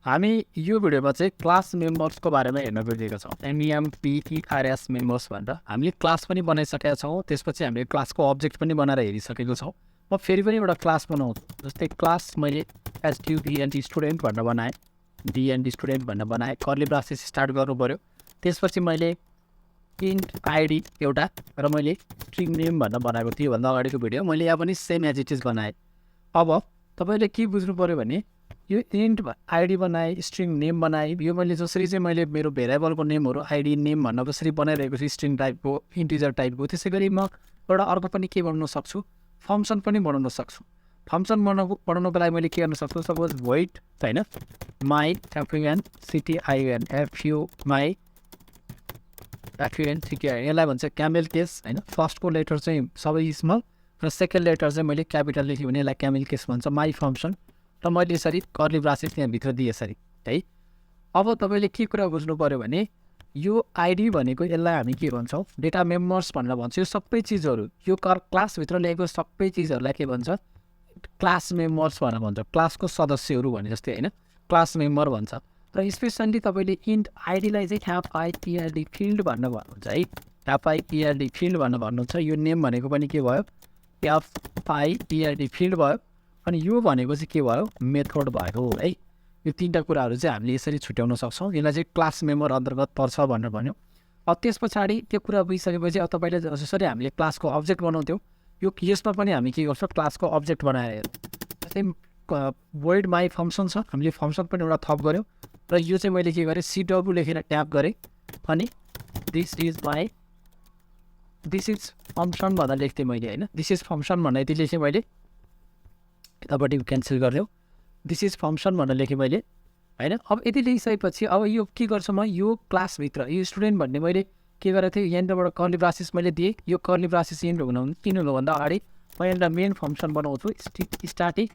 हामी यो भिडियोमा चाहिँ क्लास मेम्बर्सको बारेमा हेर्न गइरहेका छौँ। MEMPERS मेम्बर्स भनेर हामीले क्लास पनि बनाइसकेका छौँ। त्यसपछि हामीले क्लासको अब्जेक्ट पनि बनाएर हेरिसकेको छौँ। म फेरि पनि एउटा क्लास बनाउँछु। जस्तै क्लास मैले STUDENT स्टुडेन्ट भनेर बनाएँ, DND स्टुडेन्ट भनेर बनाएँ। कर्ली ब्रासेस स्टार्ट गर्नु पऱ्यो। त्यसपछि मैले इन्ट आइडी एउटा र मैले स्ट्रिङ नेम भनेर बनाएको थिएँ। भन्दा अगाडिको भिडियो मैले यहाँ पनि सेम एज इट इज बनाएँ। अब तपाईँले के बुझ्नु पऱ्यो भने यो इन्ट आइडी बनाएँ, स्ट्रिङ नेम बनाएँ। यो मैले जसरी चाहिँ मैले मेरो भेरिएबलको नेमहरू आइडी नेम भनेर जसरी बनाइरहेको छु स्ट्रिङ टाइपको, इन्टिजर टाइपको, त्यसै गरी म एउटा अर्को पनि के बनाउन सक्छु, फङ्सन पनि बनाउन सक्छु। फङ्सन बनाउनुको लागि मैले के गर्न सक्छु, सपोज void होइन माई FUN यसलाई भन्छ क्यामेल केस होइन। फर्स्टको लेटर चाहिँ सबै स्मल र सेकेन्ड लेटर चाहिँ मैले क्यापिटल लेखेँ भने यसलाई क्यामेल केस भन्छ। माई फङ्सन र मैले यसरी कर्ली ब्रासेस त्यहाँभित्र दिएँ यसरी है। अब तपाईँले के कुरा बुझ्नु पऱ्यो भने यो आइडी भनेको यसलाई हामी के भन्छौँ, डेटा मेम्बर्स भनेर भन्छ। यो सबै चिजहरू यो क्लासभित्र ल्याएको सबै चिजहरूलाई के भन्छ, क्लास मेम्बर्स भनेर भन्छ। क्लासको सदस्यहरू भने जस्तै होइन, क्लास मेम्बर भन्छ। र स्पेसल्ली तपाईँले इन्ट आइडीलाई चाहिँ FIELD फिल्ड भनेर भन्नुहुन्छ है। FIELD फिल्ड भनेर भन्नुहुन्छ। यो नेम भनेको पनि के भयो, FIELD फिल्ड भयो। अनि यो भनेको चाहिँ के भयो, मेथड भयो है। यो तिनवटा कुराहरू चाहिँ हामीले यसरी छुट्याउन सक्छौँ। यसलाई चाहिँ क्लास मेम्बर अन्तर्गत पर्छ भनेर भन्यो। अब त्यस पछाडि त्यो कुरा बुझिसकेपछि अब तपाईँले जसरी हामीले क्लासको अब्जेक्ट बनाउँथ्यौँ, यो यसमा पनि हामी के गर्छौँ, क्लासको अब्जेक्ट बनाएर जस्तै void माई फङ्सन छ, हामीले फङ्सन पनि एउटा थप गऱ्यौँ। र यो चाहिँ मैले के गरेँ, CW लेखेर ट्याप गरेँ। अनि दिस इज फङ्सन भन्दा लेख्थेँ मैले होइन। दिस इज फङ्सन भनेर यति लेखेँ मैले, यतापट्टि क्यान्सल गरिदेऊ। दिस इज फङ्सन भनेर लेखेँ मैले होइन। अब यति लेखिसकेपछि अब यो के गर्छु म, यो क्लासभित्र यो स्टुडेन्ट भन्ने मैले के गरेको थिएँ, यहाँनिरबाट कर्ली ब्रासेस मैले दिएँ। यो कर्ली ब्रासेस किन हुनुभन्दा अगाडि म यहाँनिर मेन फङ्सन बनाउँछु। स्टार्टिङ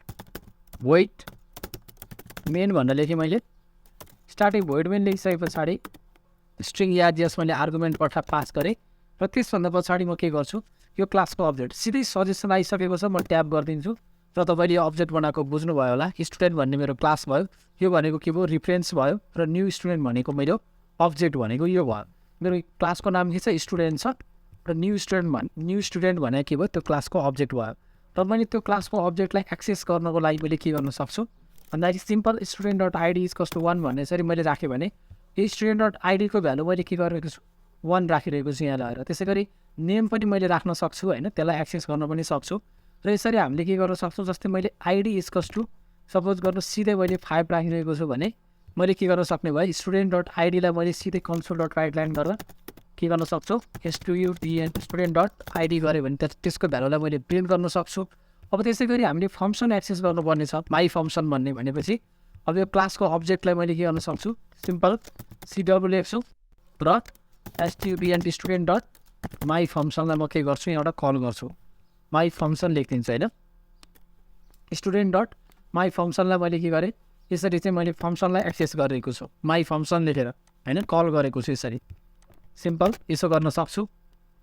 void मेन भनेर लेखेँ मैले। स्टार्टिङ void मेन लेखिसके पछाडि स्ट्रिङ यार्जियस मैले आर्गुमेन्ट पास गरेँ। र त्यसभन्दा पछाडि म के गर्छु, यो क्लासको अब्जेक्ट सिधै सजेसन आइसकेको छ, म ट्याप गरिदिन्छु। र तपाईँले यो अब्जेक्ट बनाएको बुझ्नुभयो होला। स्टुडेन्ट भन्ने मेरो क्लास भयो, यो भनेको के भयो, रिफरेन्स भयो। र न्यू स्टुडेन्ट भनेको मेरो अब्जेक्ट भनेको यो भयो। मेरो क्लासको नाम के छ, स्टुडेन्ट छ। र न्यू स्टुडेन्ट भने के भयो, त्यो क्लासको अब्जेक्ट भयो। र मैले त्यो क्लासको अब्जेक्टलाई एक्सेस गर्नको लागि मैले के गर्न सक्छु भन्दाखेरि simple student dot ID is cost 1 भन्ने यसरी मैले राखेँ भने यो स्टुडेन्ट डट आइडीको भ्यालु मैले के गरिरहेको छु, 1 राखिरहेको छु यहाँ लगाएर। त्यसै गरी नेम पनि मैले राख्न सक्छु होइन, त्यसलाई एक्सेस गर्न पनि सक्छु। र यसरी हामीले के गर्न सक्छौँ, जस्तै मैले ID is cast to suppose गर्नु सिधै मैले 5 राखिरहेको छु भने मैले के गर्न सक्ने भयो, स्टुडेन्ट डट आइडीलाई मैले सिधै कन्सोल डट राइट लाइन गरेर के गर्न सक्छु, स्टुडेन्ट डट आइडी गऱ्यो भने त्यसको भ्यालुलाई मैले प्रिन्ट गर्न सक्छु। अब त्यसै गरी हामीले फङ्सन एक्सेस गर्नुपर्ने छ, माई फङ्सन भन्ने भनेपछि अब यो क्लासको अब्जेक्टलाई मैले के गर्न सक्छु, सिम्पल CW लेख्छु र स्टुडेन्ट डट माई फङ्सनलाई म के गर्छु, यहाँबाट कल गर्छु, माई फङ्सन लेखिदिन्छु होइन। स्टुडेन्ट डट माई फङ्सनलाई मैले के गरेँ, यसरी चाहिँ मैले फङ्सनलाई एक्सेस गरेको छु, माई फङ्सन लेखेर होइन कल गरेको छु यसरी। सिम्पल यसो गर्न सक्छु।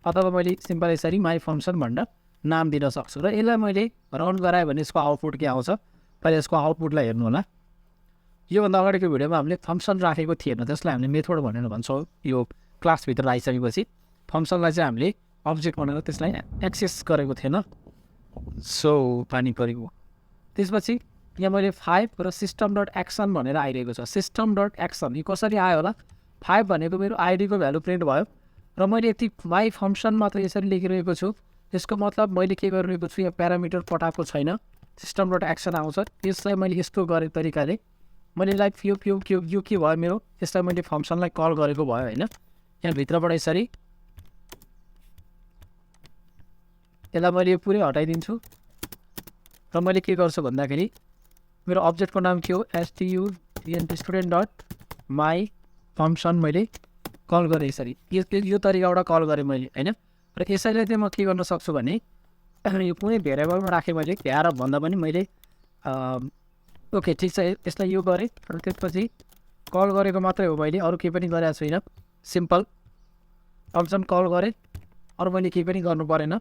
अथवा मैले सिम्पल यसरी माई फङ्सन भनेर नाम दिन सक्छु। र यसलाई मैले रन गराएँ भने यसको आउटपुट के आउँछ, पहिला यसको आउटपुटलाई हेर्नु होला। योभन्दा अगाडिको भिडियोमा हामीले फङ्सन राखेको थिएन, त्यसलाई हामीले मेथड भनेर भन्छौँ। यो क्लासभित्र आइसकेपछि फङ्सनलाई चाहिँ हामीले अब्जेक्ट भनेर त्यसलाई एक्सेस गरेको थिएन। सो पानी परेको त्यसपछि यहाँ मैले 5 र सिस्टम डट एक्सन भनेर आइरहेको छ। सिस्टम डट एक्सन यो कसरी आयो होला, 5 भनेको मेरो आइडीको भ्यालु प्रिन्ट भयो। र मैले यति माई फङ्सन मात्र यसरी लेखिरहेको छु। यसको मतलब मैले के गरिरहेको छु, यहाँ प्यारामिटर पठाएको छैन, सिस्टम डट एक्सन आउँछ। यसलाई मैले यस्तो गरेँ तरिकाले मैले यो के भयो मेरो, यसलाई मैले फङ्सनलाई कल गरेको भयो होइन। यहाँभित्रबाट यसरी यसलाई मैले यो पुरै हटाइदिन्छु। र मैले के गर्छु भन्दाखेरि मेरो अब्जेक्टको नाम के हो, स्टुडेन्ट डट माई फङ्सन मैले कल गरेँ यसरी। यो तरिकाबाट कल गरेँ मैले होइन। र यसैलाई चाहिँ म के गर्न सक्छु भने यो कुनै भेरिएबलमा राखेँ मैले, यहाँ भन्दा पनि मैले ओके ठिक छ, यसलाई यो गरेँ। र त्यसपछि कल गरेको मात्रै हो मैले, अरू केही पनि गरेको छुइनँ। सिम्पल फङ्सन कल गरेँ, अरू मैले केही पनि गर्नु परेन।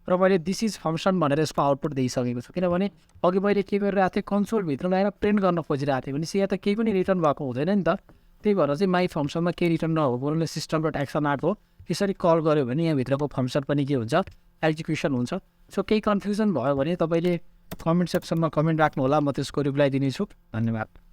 र मैले दिस इज फङ्सन भनेर यसको आउटपुट दिइसकेको छु किनभने अघि मैले के गरिरहेको थिएँ कन्सोलभित्र ल्याएर प्रिन्ट गर्न खोजिरहेको थिएँ भने यहाँ त केही पनि रिटर्न भएको हुँदैन नि त त्यही भएर चाहिँ माई फङ्सनमा केही रिटर्न नभएको सिस्टम डट एक्सन आएको यसरी कल गऱ्यो भने यहाँभित्रको फङ्सन पनि के हुन्छ एक्जिक्युसन हुन्छ सो केही कन्फ्युजन भयो भने तपाईँले कमेन्ट सेक्सनमा कमेन्ट राख्नु होला म त्यसको रिप्लाई दिनेछु धन्यवाद